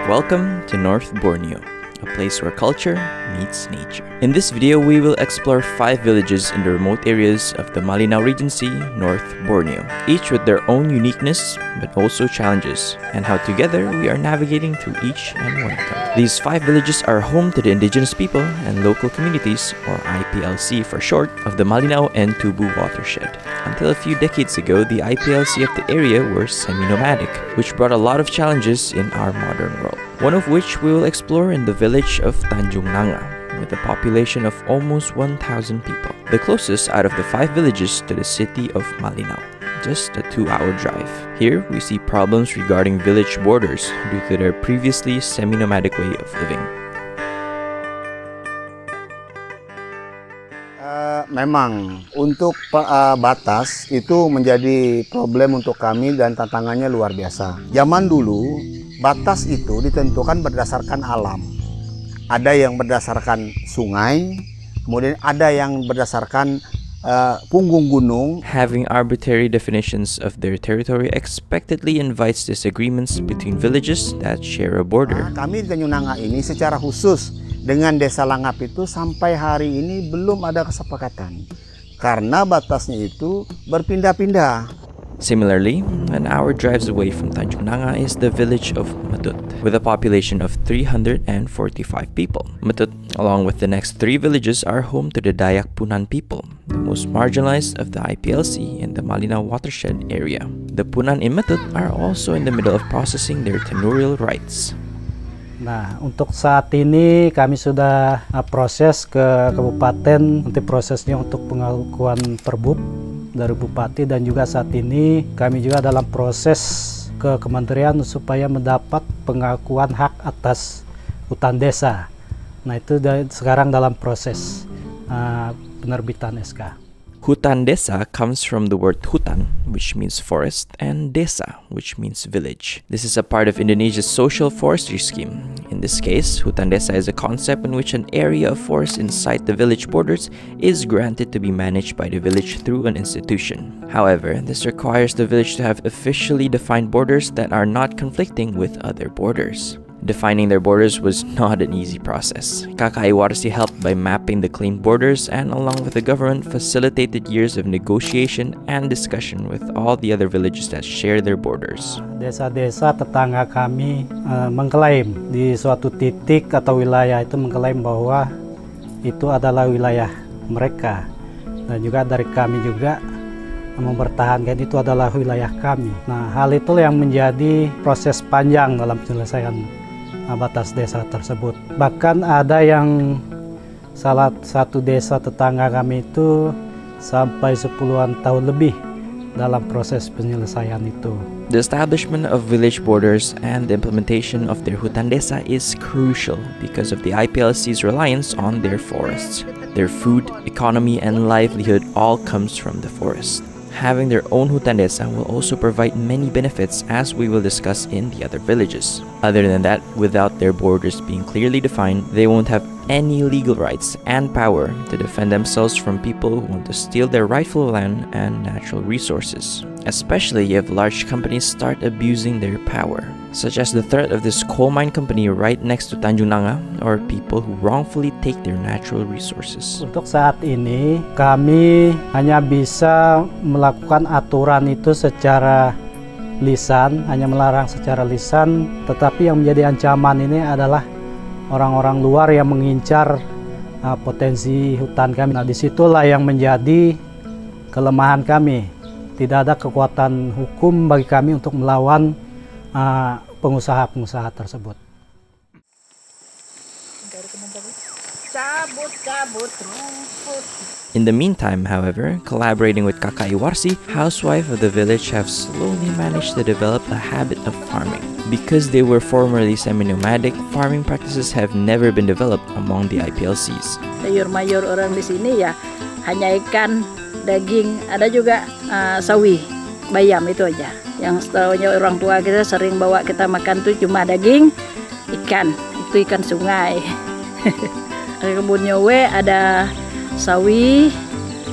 Welcome to North Borneo, a place where culture meets nature. In this video, we will explore 5 villages in the remote areas of the Malinao Regency, North Borneo, each with their own uniqueness but also challenges, and how together we are navigating through each and one of them. These 5 villages are home to the indigenous people and local communities, or IPLC for short, of the Malinao and Tubu watershed. Until a few decades ago, the IPLC of the area were semi-nomadic, which brought a lot of challenges in our modern world. One of which we will explore in the village of Tanjung Nanga, with a population of almost 1,000 people, the closest out of the 5 villages to the city of Malinao, just a 2-hour drive. Here, we see problems regarding village borders due to their previously semi-nomadic way of living. Memang untuk batas itu menjadi problem untuk kami dan tantangannya luar biasa. Zaman dulu, batas itu ditentukan berdasarkan alam. Ada yang berdasarkan sungai, kemudian ada yang berdasarkan punggung gunung. Having arbitrary definitions of their territory expectedly invites disagreements between villages that share a border. Kami di Tanjung Nanga ini secara khusus dengan Desa Langap itu sampai hari ini belum ada kesepakatan karena batasnya itu berpindah-pindah. Similarly, an hour drives away from Tanjung Nanga is the village of Matut, with a population of 345 people. Matut, along with the next 3 villages, are home to the Dayak Punan people, the most marginalized of the IPLC in the Malinao watershed area. The Punan in Matut are also in the middle of processing their tenurial rights. Nah, untuk saat ini kami sudah proses ke kabupaten, nanti prosesnya untuk pengakuan perbub dari bupati, dan juga saat ini kami juga dalam proses ke kementerian supaya mendapat pengakuan hak atas hutan desa. Nah, itu sekarang dalam proses penerbitan SK. Hutan desa comes from the word hutan, which means forest, and desa, which means village. This is a part of Indonesia's social forestry scheme. In this case, hutan desa is a concept in which an area of forest inside the village borders is granted to be managed by the village through an institution. However, this requires the village to have officially defined borders that are not conflicting with other borders. Defining their borders was not an easy process. KKI Warsi helped by mapping the claimed borders and, along with the government, facilitated years of negotiation and discussion with all the other villages that share their borders. Desa-desa tetangga kami mengklaim di suatu titik atau wilayah itu mengklaim bahwa itu adalah wilayah mereka, dan juga dari kami juga mempertahankan itu adalah wilayah kami. Nah, hal itu yang menjadi proses panjang dalam penyelesaian batas desa tersebut. Bahkan ada yang salah satu desa tetangga kami itu sampai 10-an tahun lebih dalam proses penyelesaian itu. The establishment of village borders and the implementation of their hutan desa is crucial because of the IPLC's reliance on their forests. Their food, economy, and livelihood all comes from the forest. Having their own hutan desa will also provide many benefits, as we will discuss in the other villages. Other than that, without their borders being clearly defined, they won't have any legal rights and power to defend themselves from people who want to steal their rightful land and natural resources, especially if large companies start abusing their power, such as the threat of this coal mine company right next to Tanjung Nanga, or people who wrongfully take their natural resources. Untuk saat ini, kami hanya bisa melakukan aturan itu secara lisan, hanya melarang secara lisan, tetapi yang menjadi ancaman ini adalah orang-orang luar yang mengincar potensi hutan kami. Nah, disitulah yang menjadi kelemahan kami. Tidak ada kekuatan hukum bagi kami untuk melawan pengusaha-pengusaha tersebut. In the meantime, however, collaborating with KKI Warsi, housewives of the village have slowly managed to develop a habit of farming. Because they were formerly semi-nomadic, farming practices have never been developed among the IPLCs. Sayur mayur orang di sini ya hanya ikan, daging, ada juga sawi, bayam, itu aja. Yang setahunya orang tua kita sering bawa kita makan tuh cuma daging, ikan, itu ikan sungai. Kebunnya ada sawi,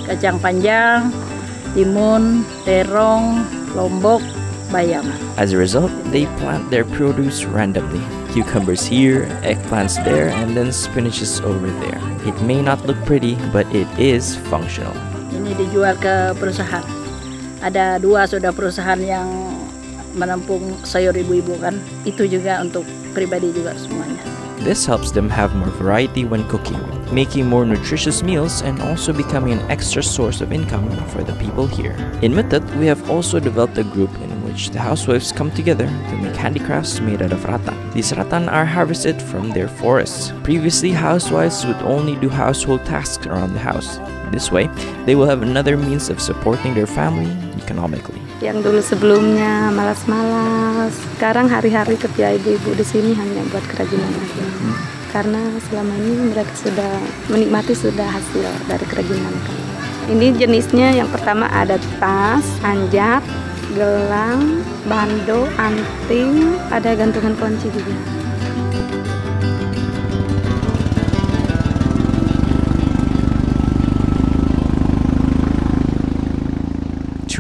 kacang panjang, timun, terong, lombok, bayam. As a result, they plant their produce randomly. Cucumbers here, eggplants there, and then spinaches over there. It may not look pretty, but it is functional. Ini dijual ke perusahaan. Ada 2 sudah perusahaan yang menampung sayur ibu-ibu kan. Itu juga untuk pribadi juga semuanya. This helps them have more variety when cooking, making more nutritious meals and also becoming an extra source of income for the people here. In Metut, we have also developed a group in which the housewives come together to make handicrafts made out of rattan. These rattan are harvested from their forests. Previously, housewives would only do household tasks around the house. This way, they will have another means of supporting their family economically. Yang dulu sebelumnya malas-malas, sekarang hari-hari kerja ibu-ibu di sini hanya buat kerajinan aja. Karena selama ini mereka sudah menikmati hasil dari kerajinan. Ini jenisnya yang pertama ada tas, anjat, gelang, bando, anting, ada gantungan kunci juga.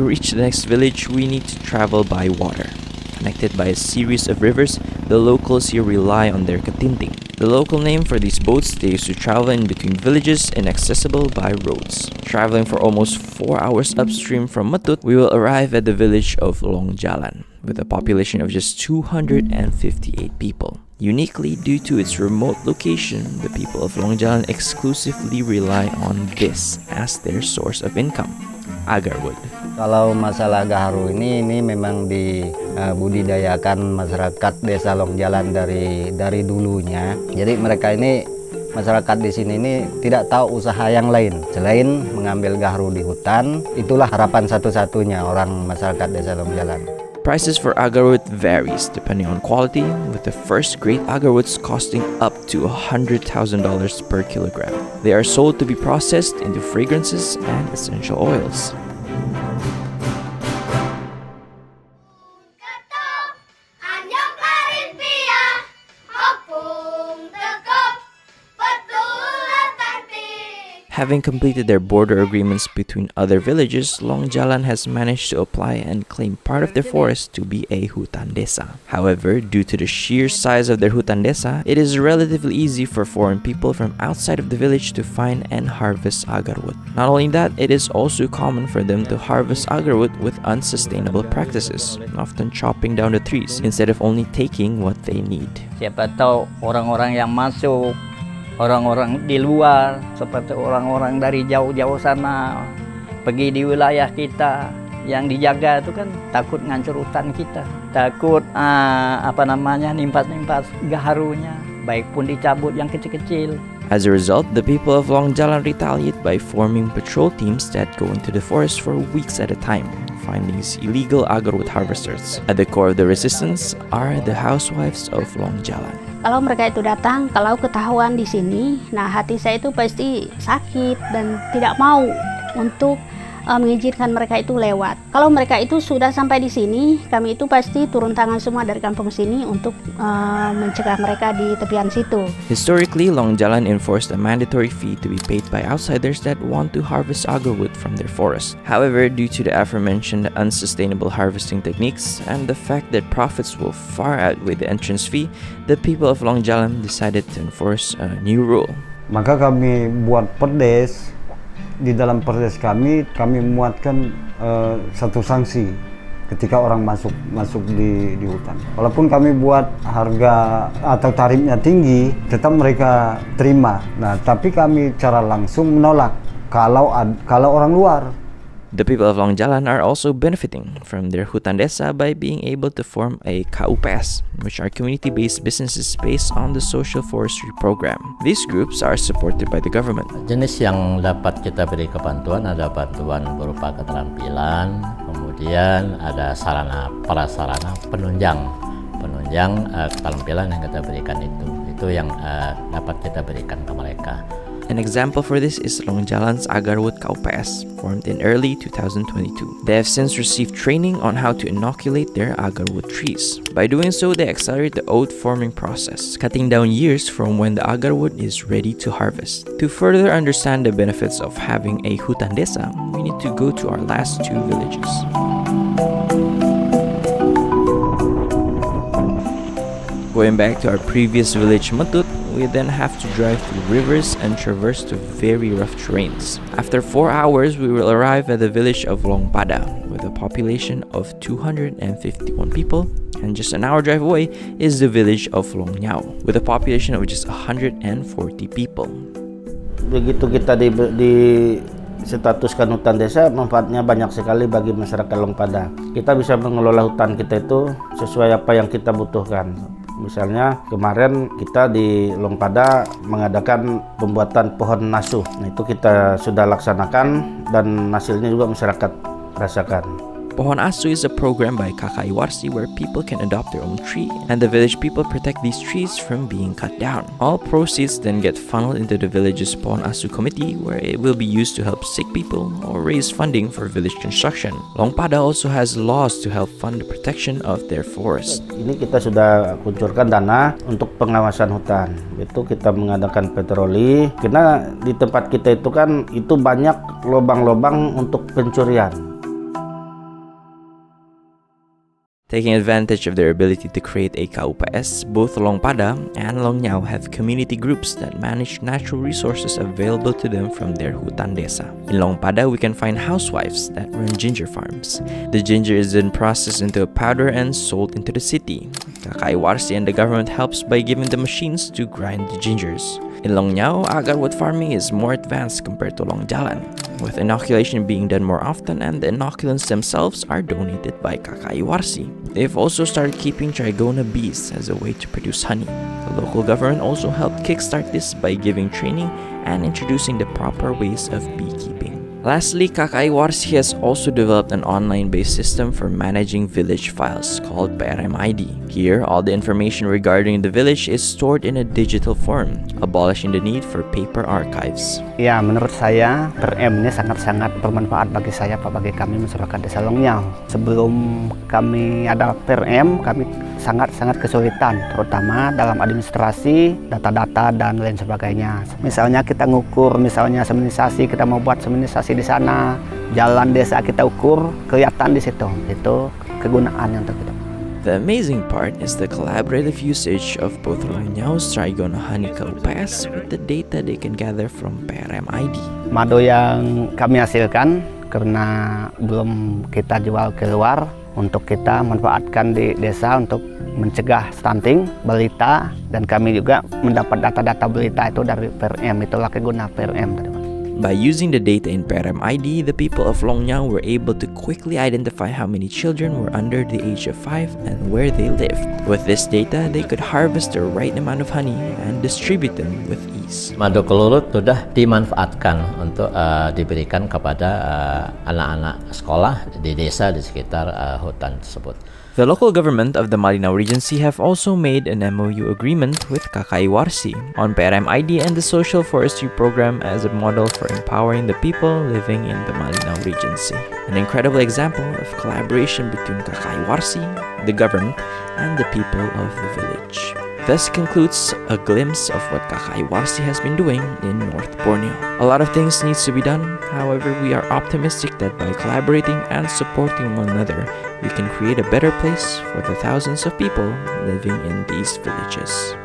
To reach the next village, we need to travel by water. Connected by a series of rivers, the locals here rely on their katinting. The local name for these boats they use to travel in between villages inaccessible by roads. Traveling for almost 4 hours upstream from Metut, we will arrive at the village of Long Jalan, with a population of just 258 people. Uniquely, due to its remote location, the people of Long Jalan exclusively rely on this as their source of income, agarwood. Kalau masalah gaharu ini memang dibudidayakan masyarakat Desa Long Jalan dari dulunya. Jadi mereka ini masyarakat di sini ini tidak tahu usaha yang lain selain mengambil gaharu di hutan. Itulah harapan satu-satunya orang masyarakat Desa Long Jalan. Prices for agarwood varies depending on quality, with the first grade agarwoods costing up to $100,000 per kilogram. They are sold to be processed into fragrances and essential oils. Having completed their border agreements between other villages, Long Jalan has managed to apply and claim part of their forest to be a hutan desa. However, due to the sheer size of their hutan desa, it is relatively easy for foreign people from outside of the village to find and harvest agarwood. Not only that, it is also common for them to harvest agarwood with unsustainable practices, often chopping down the trees instead of only taking what they need. Siapa tahu orang-orang yang masuk, orang-orang di luar, seperti orang-orang dari jauh-jauh sana, pergi di wilayah kita, yang dijaga itu kan takut ngancur hutan kita, takut nimpas-nimpas gaharunya, baik pun dicabut yang kecil-kecil. As a result, the people of Long Jalan retaliate by forming patrol teams that go into the forest for weeks at a time, finding these illegal agarwood harvesters. At the core of the resistance are the housewives of Long Jalan. Kalau mereka itu datang, kalau ketahuan di sini, nah hati saya itu pasti sakit dan tidak mau untuk mengizinkan mereka itu lewat. Kalau mereka itu sudah sampai di sini, kami itu pasti turun tangan semua dari kampung sini untuk mencegah mereka di tepian situ. Historically, Long Jalan enforced a mandatory fee to be paid by outsiders that want to harvest agarwood from their forest. However, due to the aforementioned unsustainable harvesting techniques and the fact that profits will far outweigh the entrance fee, the people of Long Jalan decided to enforce a new rule. Maka kami buat perdes. Di dalam perdes kami memuatkan satu sanksi ketika orang masuk di hutan. Walaupun kami buat harga atau tarifnya tinggi, tetap mereka terima. Nah, tapi kami cara langsung menolak kalau orang luar. The people of Long Jalan are also benefiting from their hutan desa by being able to form a KUPS, which are community-based businesses based on the social forestry program. These groups are supported by the government. Jenis yang dapat kita beri kebantuan ada bantuan berupa keterampilan, kemudian ada prasarana penunjang keterampilan yang kita berikan itu yang dapat kita berikan ke mereka. An example for this is Long Jalan's Agarwood KUPS, formed in early 2022. They have since received training on how to inoculate their agarwood trees. By doing so, they accelerate the oat forming process, cutting down years from when the agarwood is ready to harvest. To further understand the benefits of having a hutan desa, we need to go to our last two villages. Going back to our previous village Metut, we then have to drive through rivers and traverse to very rough terrains. After 4 hours, we will arrive at the village of Longpada with a population of 251 people, and just an hour drive away is the village of Longnyao with a population of just 140 people. Begitu kita di statuskan hutan desa, manfaatnya banyak sekali bagi masyarakat Longpada. Kita bisa mengelola hutan kita itu sesuai apa yang kita butuhkan. Misalnya kemarin kita di Longpada mengadakan pembuatan pohon nasu. Nah, itu kita sudah laksanakan dan hasilnya juga masyarakat rasakan. Pohon Asu is a program by KKI Warsi where people can adopt their own tree, and the village people protect these trees from being cut down. All proceeds then get funneled into the village's Pohon Asu committee, where it will be used to help sick people or raise funding for village construction. Longpada also has laws to help fund the protection of their forest. Ini kita sudah kucurkan dana untuk pengawasan hutan. Itu kita mengadakan patroli, karena di tempat kita itu kan itu banyak lubang-lubang untuk pencurian. Taking advantage of their ability to create a KUPS, both Longpada and Longnyao have community groups that manage natural resources available to them from their hutan desa. In Longpada, we can find housewives that run ginger farms. The ginger is then processed into a powder and sold into the city. KKI Warsi and the government helps by giving the machines to grind the gingers. In Longnyao, agarwood farming is more advanced compared to Longjalan, with inoculation being done more often, and the inoculants themselves are donated by KKI Warsi. They've also started keeping Trigona bees as a way to produce honey. The local government also helped kickstart this by giving training and introducing the proper ways of beekeeping. Lastly, KKI Warsi has also developed an online-based system for managing village files called PRM-ID. Here, all the information regarding the village is stored in a digital form, abolishing the need for paper archives. Ya, menurut saya PRM ini sangat-sangat bermanfaat bagi saya, bagi kami masyarakat Desa Longnyao. Sebelum kami ada PRM, kami sangat-sangat kesulitan, terutama dalam administrasi, data-data dan lain sebagainya. Misalnya kita ngukur, misalnya seminisasi, kita mau buat seminisasi di sana, jalan desa kita ukur, kelihatan di situ. Itu kegunaannya untuk kita. The amazing part is the collaborative usage of both Longnyao Trigona Honey KUPS with the data they can gather from PRM-ID. Madu yang kami hasilkan karena belum kita jual keluar, untuk kita manfaatkan di desa untuk mencegah stunting, balita, dan kami juga mendapat data-data balita itu dari PRM. Itulah keguna PRM. By using the data in PRM-ID, the people of Longnyao were able to quickly identify how many children were under the age of 5 and where they lived. With this data, they could harvest the right amount of honey and distribute them with ease. Madu kelulut sudah dimanfaatkan untuk diberikan kepada anak-anak sekolah di desa di sekitar hutan tersebut. The local government of the Malinau Regency have also made an MOU agreement with KKI Warsi on PRM-ID and the social forestry program as a model for empowering the people living in the Malinau Regency. An incredible example of collaboration between KKI Warsi, the government, and the people of the village. Thus concludes a glimpse of what KKI Warsi has been doing in North Borneo. A lot of things needs to be done, however we are optimistic that by collaborating and supporting one another, we can create a better place for the thousands of people living in these villages.